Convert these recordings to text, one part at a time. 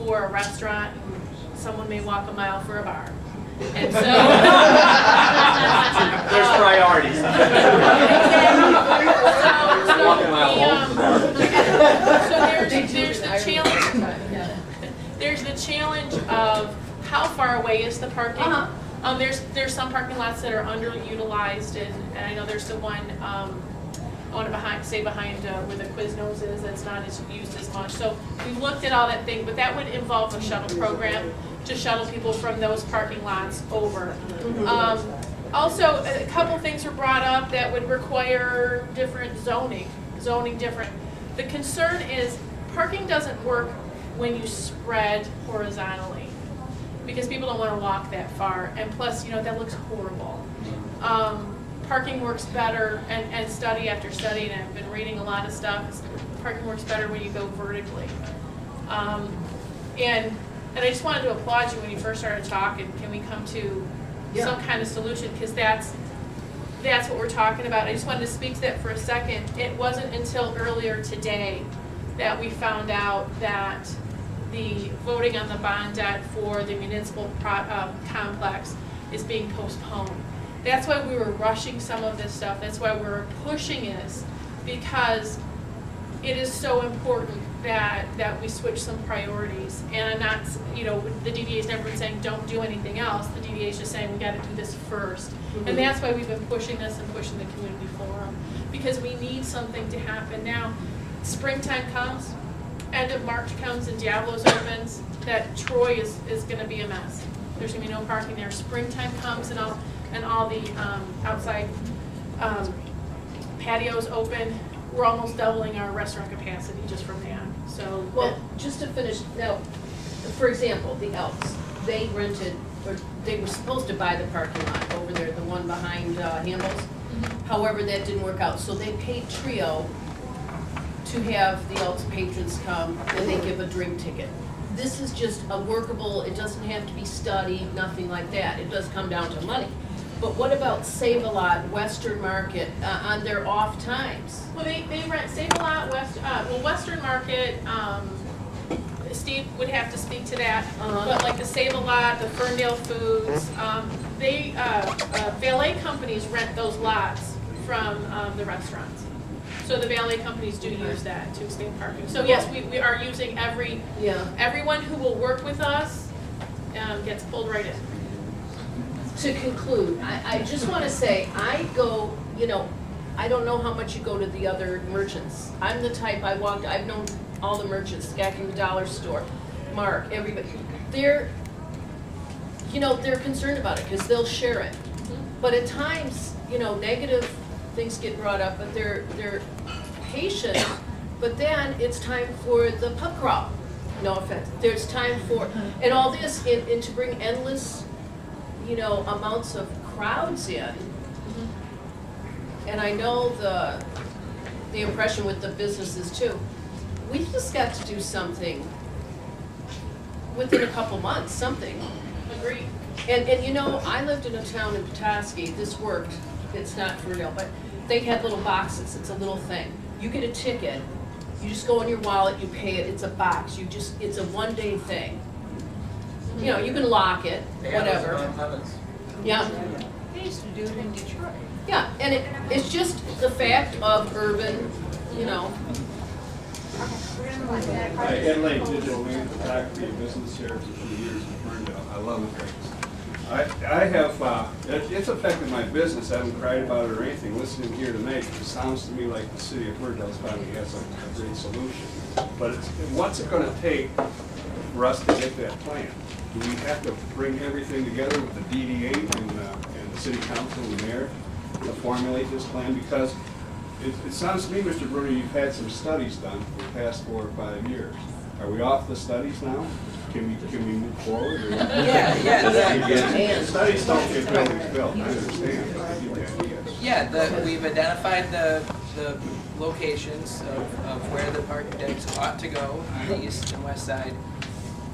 for a restaurant, and someone may walk a mile for a bar. And so There's priorities. There's the challenge. There's the challenge of how far away is the parking. There's some parking lots that are underutilized, and I know there's the one I want to say behind where the Quiznos is that's not as used as much. So we looked at all that thing, but that would involve a shuttle program to shuttle people from those parking lots over. Also, a couple things were brought up that would require different zoning different. The concern is parking doesn't work when you spread horizontally because people don't want to walk that far, and plus, that looks horrible. Parking works better, and study after study, and I've been reading a lot of stuff, parking works better when you go vertically. And I just wanted to applaud you when you first started talking. Can we come to some kind of solution? Because that's what we're talking about. I just wanted to speak to that for a second. It wasn't until earlier today that we found out that the voting on the bond debt for the municipal complex is being postponed. That's why we were rushing some of this stuff. That's why we're pushing this, because it is so important that we switch some priorities. And I'm not, the DDA is never been saying don't do anything else. The DDA is just saying we got to do this first. And that's why we've been pushing this and pushing the community forum, because we need something to happen now. Springtime comes, end of March comes, and Diablo's opens. That Troy is going to be a mess. There's going to be no parking there. Springtime comes, and all the outside patios open. We're almost doubling our restaurant capacity just from that. So, well, just to finish, now, for example, the Elks, they rented, or they were supposed to buy the parking lot over there, the one behind Hamels. However, that didn't work out, so they paid Trio to have the Elks patrons come, and they give a drink ticket. This is just a workable, it doesn't have to be studied, nothing like that. It does come down to money. But what about Save-A-Lot, Western Market, on their off times? Well, they rent Save-A-Lot, Western Market, Steve would have to speak to that. But like the Save-A-Lot, the Ferndale Foods, valet companies rent those lots from the restaurants. So the valet companies do use that to expand parking. So yes, we are using everyone who will work with us gets pulled right in. To conclude, I just want to say, I go, I don't know how much you go to the other merchants. I'm the type, I've known all the merchants, the guy from the dollar store, Mark, everybody. They're concerned about it because they'll share it. But at times, negative things get brought up, but they're patient. But then it's time for the pub crawl. No offense. There's time for, and all this, and to bring endless amounts of crowds in. And I know the impression with the businesses too. We've just got to do something within a couple months, something. Agreed. And I lived in a town in Petoskey, this worked, it's not for real, but they had little boxes, it's a little thing. You get a ticket, you just go in your wallet, you pay it, it's a box, it's a one-day thing. You can lock it, whatever. Yeah. They used to do it in Detroit. Yeah, and it's just the fact of urban, Hi, Ed Lane, digital manufacturing business here for 2 years in Ferndale. I love it. I have, it's affected my business. I haven't cried about it or anything. Listening here tonight, it sounds to me like the city of Ferndale finally has a great solution. But what's it going to take for us to get that plan? Do we have to bring everything together with the DDA and the city council and the mayor to formulate this plan? Because it sounds to me, Mr. Bruner, you've had some studies done for the past 4 or 5 years. Are we off the studies now? Can we move forward? Or? Yeah. Studies don't get buildings built, I understand, but they give you ideas. Yeah, we've identified the locations of where the parking decks ought to go on the east and west side.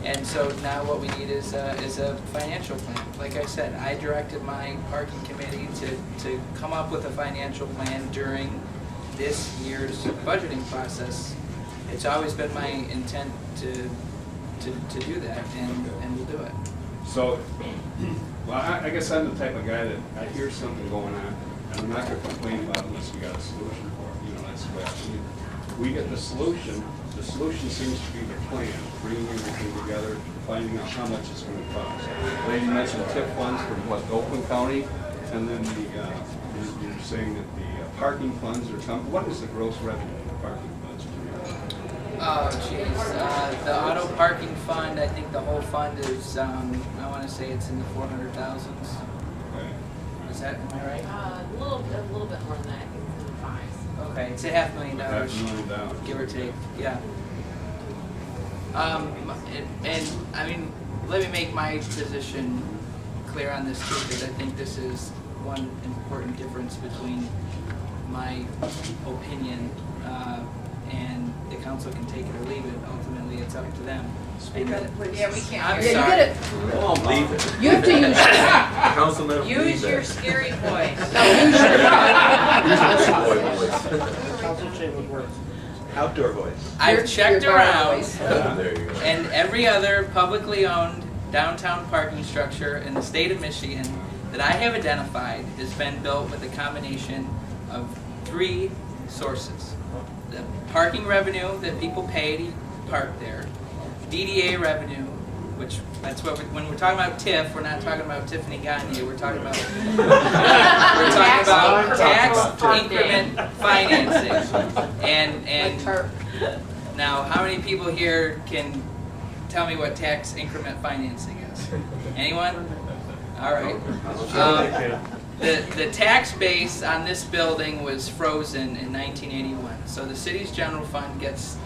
And so now what we need is a financial plan. Like I said, I directed my parking committee to come up with a financial plan during this year's budgeting process. It's always been my intent to to do that, and we'll do it. So, well, I guess I'm the type of guy that I hear something going on, and I'm not gonna complain about it unless we got a solution for it, you know, that's the way I see it. We get the solution seems to be the plan, bringing everything together, finding out how much it's gonna cost. Lady mentioned TIP funds from what, Oakland County, and then you're saying that the parking funds are coming, what is the gross revenue of the parking funds? Oh, jeez, the auto parking fund, I think the whole fund is, I wanna say it's in the 400,000s. Okay. Is that, am I right? A little bit more than that, I think it's in the fives. Okay, it's $500,000. $500,000. Give or take, yeah. And, I mean, let me make my position clear on this too, because I think this is one important difference between my opinion, and the council can take it or leave it. Ultimately, it's up to them. Speak up, please. Yeah, we can't I'm hear you. sorry. Yeah, you get it. Oh, leave it. You have to use, Councilman, leave it. Use your scary voice. Council chamber voice. Outdoor voice. I've checked your bar around, voice. There you go. and every other publicly owned downtown parking structure in the state of Michigan that I have identified has been built with a combination of 3 sources. The parking revenue that people pay to park there, DDA revenue, which that's what when we're talking about TIF, we're not talking about Tiffany Gagne, we're talking about tax increment financing. And now, how many people here can tell me what tax increment financing is? Anyone? All right. The tax base on this building was frozen in 1981, so the city's general fund gets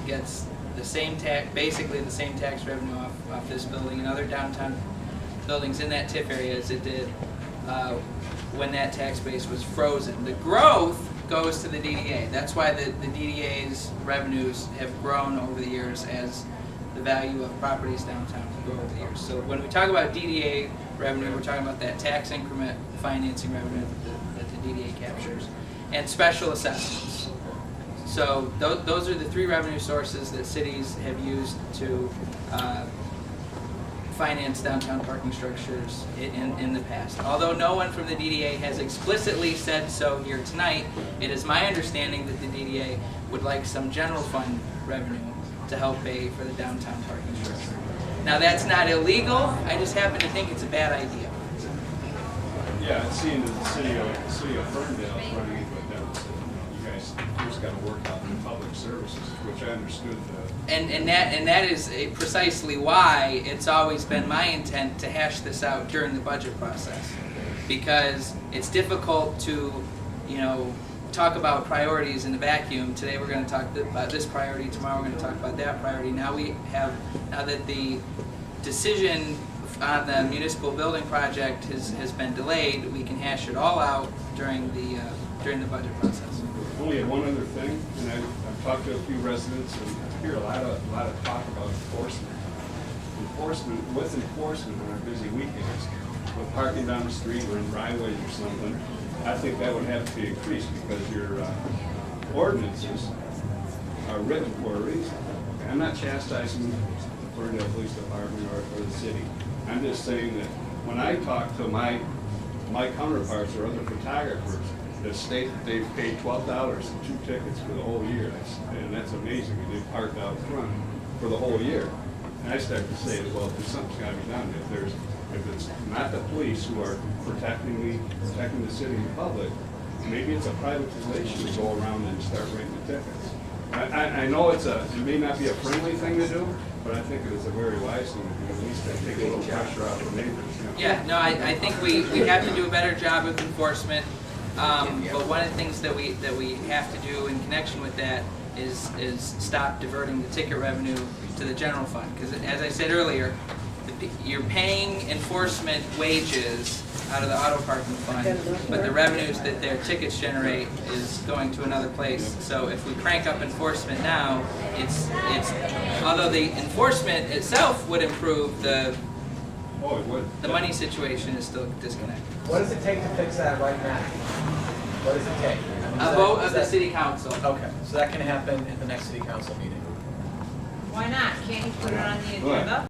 the same tax, basically the same tax revenue off this building and other downtown buildings in that TIF area as it did when that tax base was frozen. The growth goes to the DDA. That's why the DDA's revenues have grown over the years as the value of properties downtown grow over the years. So when we talk about DDA revenue, we're talking about that tax increment financing revenue that the DDA captures, and special assessments. So those are the 3 revenue sources that cities have used to finance downtown parking structures in the past. Although no one from the DDA has explicitly said so here tonight, it is my understanding that the DDA would like some general fund revenue to help pay for the downtown parking structure. Now that's not illegal, I just happen to think it's a bad idea. Yeah, it seemed that the city of Ferndale is running into a deficit. You guys just got to work out the public services, which I understood. And that is precisely why it's always been my intent to hash this out during the budget process, because it's difficult to, talk about priorities in a vacuum. Today we're going to talk about this priority. Tomorrow we're going to talk about that priority. Now that the decision on the municipal building project has been delayed, we can hash it all out during the budget process. Only one other thing, and I've talked to a few residents, and I hear a lot of talk about enforcement. Enforcement on our busy weekends, with parking down the street or in driveways or something, I think that would have to be increased because your ordinances are written for a reason. Okay, I'm not chastising the Ferndale Police Department or the city. I'm just saying that when I talk to my counterparts or other photographers that state that they've paid $12 and 2 tickets for the whole year, that's amazing. And they've parked out front for the whole year. And I start to say, well, something's got to be done. If it's not the police who are protecting the city and the public, maybe it's a privatization to go around and start writing the tickets. I know it may not be a friendly thing to do, but I think it is a very wise thing to do. At least to take a little pressure off the neighbors. Yeah, no, I think we have to do a better job with enforcement. But one of the things that we have to do in connection with that is stop diverting the ticket revenue to the general fund. Because as I said earlier, you're paying enforcement wages out of the auto parking fund, but the revenues that their tickets generate is going to another place. So if we crank up enforcement now, it's although the enforcement itself would improve, the money situation is still disconnected. What does it take to fix that right now? What does it take? A vote of the city council. Okay, so that can happen at the next city council meeting. Why not? Can't you put it on the Go ahead. agenda?